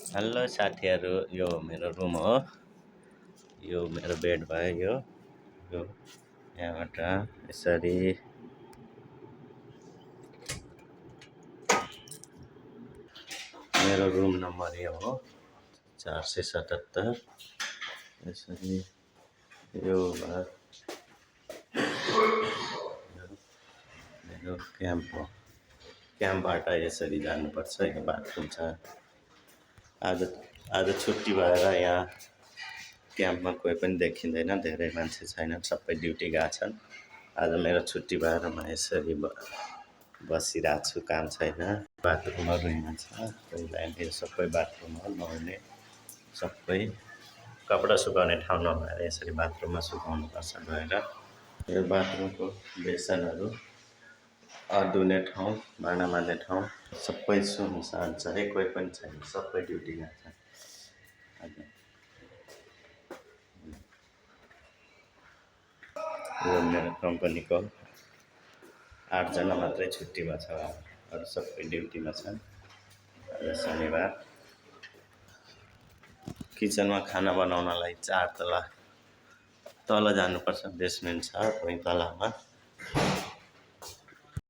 Hello साथीहरू, यो मेरो रुम हो। यो मेरो बेड भयो। यो यहाँबाट यसरी मेरो रुम नम्बर यो हो 477। यसरी यो मेरो क्याम्प हो। क्याम्पबाट यसरी जानुपर्छ। यो बाथरुम छ। आज छुट्टी भएर यहाँ क्याम्पमा कोही पनि देखिँदैन, धेरै मान्छे छैनन्, सबै ड्युटी गएका छन्। आज मेरो छुट्टी भएर म यसरी बसिरहेको छु, काम छैन। बाथरुमहरू यहाँ छ, यो सबै बाथरुम हो। नुहाउने सबै कपडा सुकाउने ठाउँ नभएर यसरी बाथरुममा सुकाउनुपर्छ गएर। यो बाथरुमको बेसनहरू, धुने ठाउँ, भाँडा माझ्ने ठाउँ सबै सुनसान छ। कोही पनि छैन, सबै ड्युटी गएका छन्। यो मेरो कम्पनीको 8 जना मात्रै छुट्टीमा छ, अरू सबै ड्युटीमा छन्। आज शनिबार। किचनमा खाना बनाउनलाई 4 तला तल जानुपर्छ, बेसमेन्ट छ वहीँ तलामा।